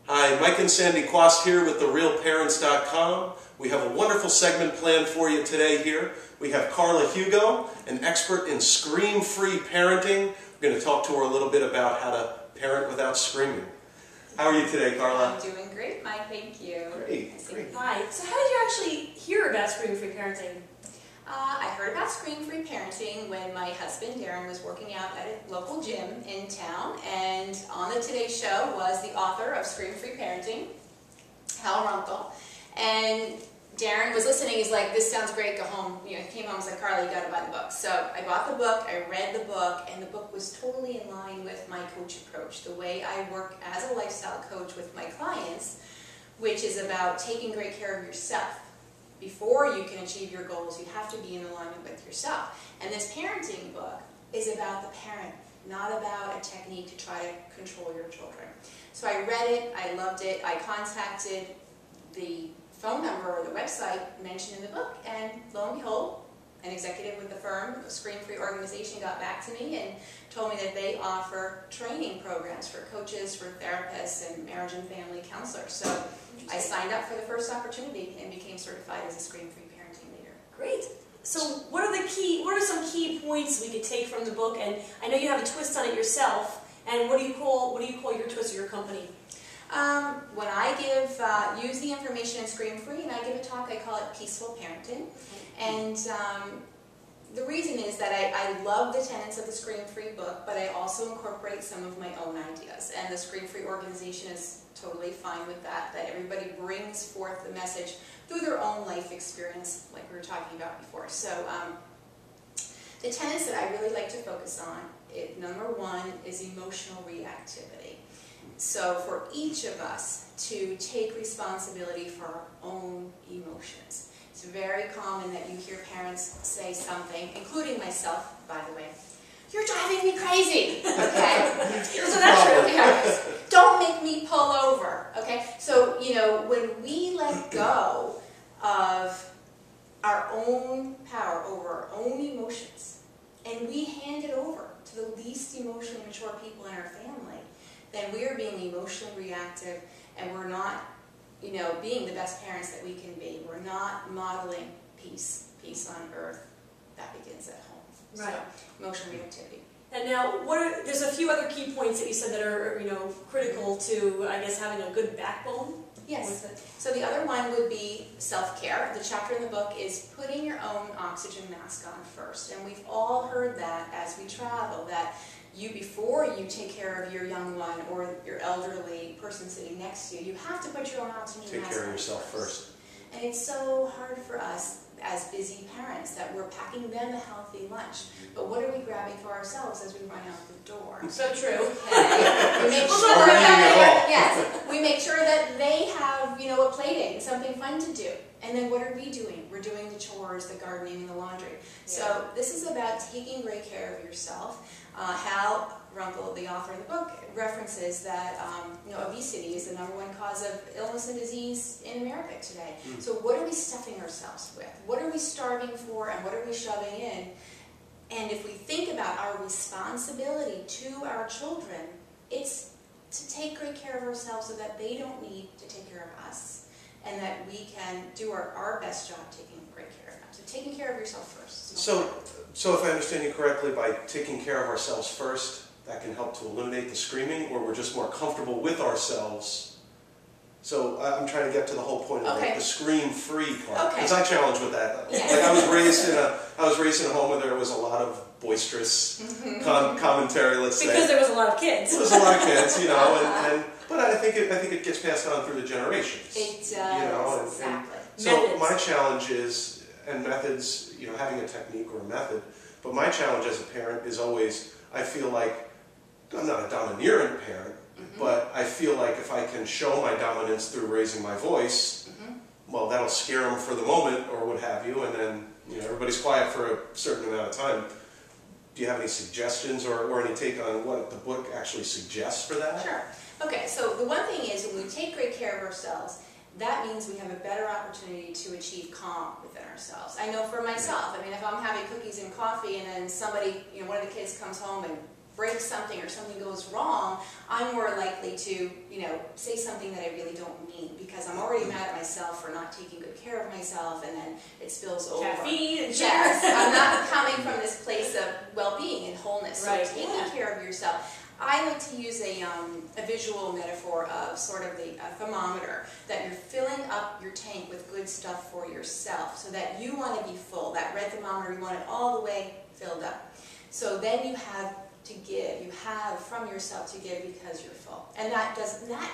Hi, Mike and Sandy Quast here with TheRealParents.com. We have a wonderful segment planned for you today here. We have Carla Hugo, an expert in scream-free parenting. We're going to talk to her a little bit about how to parent without screaming. How are you today, Carla? I'm doing great, Mike. Thank you. Great. Hi. So how did you actually hear about scream-free parenting? I heard about scream-free parenting when my husband, Darren, was working out at a local gym in town, and on the Today Show was the author of Scream-Free Parenting, Hal Runkle, and Darren was listening. He's like, "This sounds great, go home." You know, he came home and said, "Carla, you got to buy the book." So I bought the book, I read the book, and the book was totally in line with my coach approach, the way I work as a lifestyle coach with my clients, which is about taking great care of yourself. Before you can achieve your goals, you have to be in alignment with yourself. And this parenting book is about the parent, not about a technique to try to control your children. So I read it, I loved it, I contacted the phone number or the website mentioned in the book, and lo and behold, an executive with the firm, a scream-free organization, got back to me and told me that they offer training programs for coaches, for therapists, and marriage and family counselors. So I signed up for the first opportunity and became certified as a scream-free parenting leader. Great. So what are some key points we could take from the book? And I know you have a twist on it yourself. And what do you call your twist or your company? When I use the information in Scream-Free and I give a talk, I call it Peaceful Parenting. And the reason is that I love the tenets of the Scream-Free book, but I also incorporate some of my own ideas. And the Scream-Free organization is totally fine with that everybody brings forth the message through their own life experience, like we were talking about before. So the tenets that I really like to focus on, number one is emotional reactivity. So for each of us to take responsibility for our own emotions. It's very common that you hear parents say something, including myself, by the way, "You're driving me crazy," okay? Isn't that true? Yeah. "Don't make me pull over," okay? So, you know, when we let go of our own power over our own emotions, and we hand it over to the least emotionally mature people in our family, then we are being emotionally reactive, and we're not, you know, being the best parents that we can be. We're not modeling peace on earth. That begins at home. Right. So, emotional reactivity. And now, there's a few other key points that you said that are, you know, critical to, I guess, having a good backbone. Yes. So the other one would be self-care. The chapter in the book is putting your own oxygen mask on first. And we've all heard that as we travel, that before you take care of your young one or your elderly person sitting next to you, you have to put your own oxygen mask on. Take care of yourself first. And it's so hard for us as busy parents that we're packing them a healthy lunch. But what are we grabbing for ourselves as we run out the door? So true. Okay. We make sure we make sure that they have, you know, a play date, something fun to do. And then what are we doing? We're doing the chores, the gardening, and the laundry. Yeah. So this is about taking great care of yourself. Hal Runkle, the author of the book, references that you know, obesity is the #1 cause of illness and disease in America today. So what are we stuffing ourselves with? What are we starving for, and what are we shoving in? And if we think about our responsibility to our children, it's to take great care of ourselves so that they don't need to take care of us, and that we can do our best job taking great care of them. So taking care of yourself first. So if I understand you correctly, by taking care of ourselves first, that can help to eliminate the screaming, or we're just more comfortable with ourselves. So I'm trying to get to the whole point of like the scream-free part, because I challenge with that. Yes. Like I was raised in a home where there was a lot of boisterous commentary. Let's say because there was a lot of kids. There was a lot of kids, you know, but I think it gets passed on through the generations. It does. You know, Exactly. So my challenge is, and methods, you know, having a technique or a method, but my challenge as a parent is always, I feel like, I'm not a domineering parent, but I feel like if I can show my dominance through raising my voice, well, that'll scare them for the moment or what have you, and then, you know, everybody's quiet for a certain amount of time. Do you have any suggestions or any take on what the book actually suggests for that? Sure. Okay, so the one thing is when we take great care of ourselves, that means we have a better opportunity to achieve calm within ourselves. I know for myself, I mean, if I'm having cookies and coffee and then somebody, you know, one of the kids comes home and break something or something goes wrong, I'm more likely to, say something that I really don't mean because I'm already mad at myself for not taking good care of myself, and then it spills over. Caffeine and sugar. Yes, I'm not coming from this place of well-being and wholeness. Right. So taking care of yourself. I like to use a visual metaphor of sort of a thermometer, that you're filling up your tank with good stuff for yourself so that you want to be full. That red thermometer, you want it all the way filled up. So then you have to give, you have from yourself to give because you're full. And that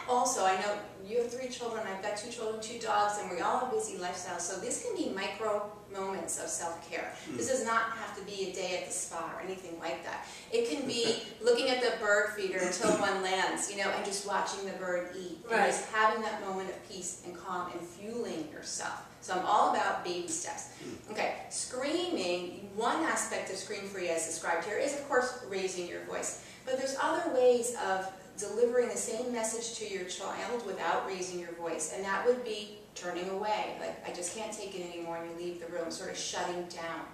also, I know you have 3 children, I've got 2 children, 2 dogs, and we all have busy lifestyles, so this can be micro moments of self-care. This does not have to be a day at the spa or anything like that. It can be looking at the bird feeder until one lands, and just watching the bird eat. Right. And just having that moment of peace and calm and fueling yourself. So I'm all about baby steps. Okay, screaming, one aspect of Scream Free as described here is, of course, raising your voice. But there's other ways of delivering the same message to your child without raising your voice. And that would be turning away. Like, I just can't take it anymore, and you leave the room, sort of shutting down.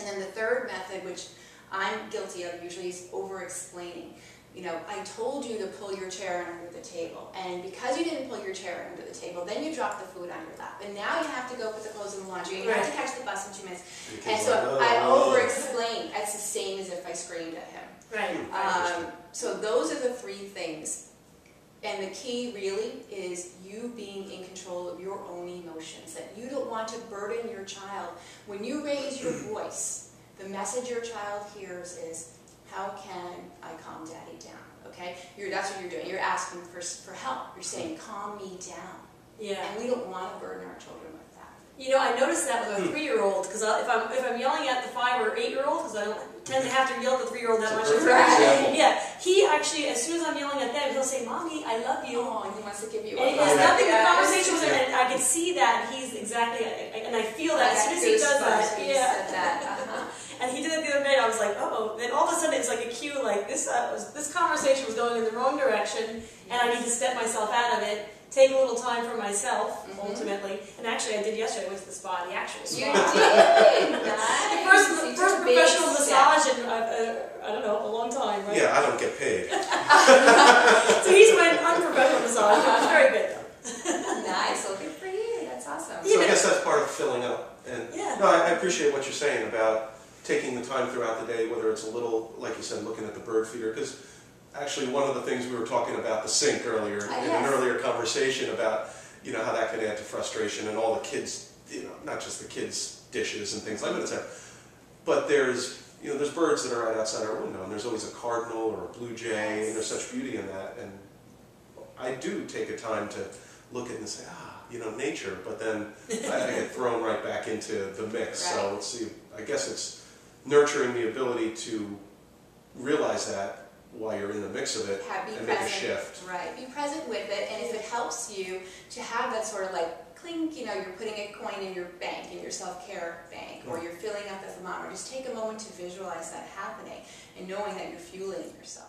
And then the third method, which I'm guilty of usually, is over-explaining. I told you to pull your chair under the table, and because you didn't pull your chair under the table, then you dropped the food on your lap, and now you have to go put the clothes in the laundry, and you have to catch the bus in 2 minutes. And so I over-explain. That's the same as if I screamed at him. Right. So those are the 3 things. And the key really is you being in control of your own emotions, that you don't want to burden your child. When you raise your voice, the message your child hears is, how can I calm daddy down? Okay? That's what you're doing. You're asking for help. You're saying, calm me down. Yeah. And we don't want to burden our children with that. I noticed that with a 3-year-old, because if I'm yelling at the 5 or 8-year-old, because I don't tend to have to yell at the 3-year-old that much. Right. Yeah, he actually, as soon as I'm yelling at them, he'll say, "Mommy, I love you." Oh, and he wants to give you. And it has nothing. The conversation was, and I can see that he's exactly, and I feel that as soon as he does that. Said that. And he did it the other day. I was like, "Uh-oh!" Then all of a sudden, it's like a cue. Like this conversation was going in the wrong direction, and I need to step myself out of it. Take a little time for myself, ultimately. And actually, I did yesterday. I went to the spa, the actual spa. You did? Nice. The first professional massage in, I don't know, a long time, right? Yeah, I don't get paid. So he's my unprofessional massage. It was very good, though. Nice. Well, good for you. That's awesome. So I guess that's part of filling up. And yeah. No, I appreciate what you're saying about taking the time throughout the day, whether it's a little, like you said, looking at the bird feeder, because actually one of the things we were talking about the sink earlier, in an earlier conversation about, how that can add to frustration and all the kids, not just the kids' dishes and things like that, but there's birds that are right outside our window, and there's always a cardinal or a blue jay, and there's such beauty in that, and I do take a time to look at it and say, nature, but then I get thrown right back into the mix. Right. So I guess it's nurturing the ability to realize that while you're in the mix of it and make a shift. Right, be present with it, and if it helps you to have that sort of like clink, you're putting a coin in your bank, in your self-care bank, or you're filling up the thermometer, just take a moment to visualize that happening and knowing that you're fueling yourself.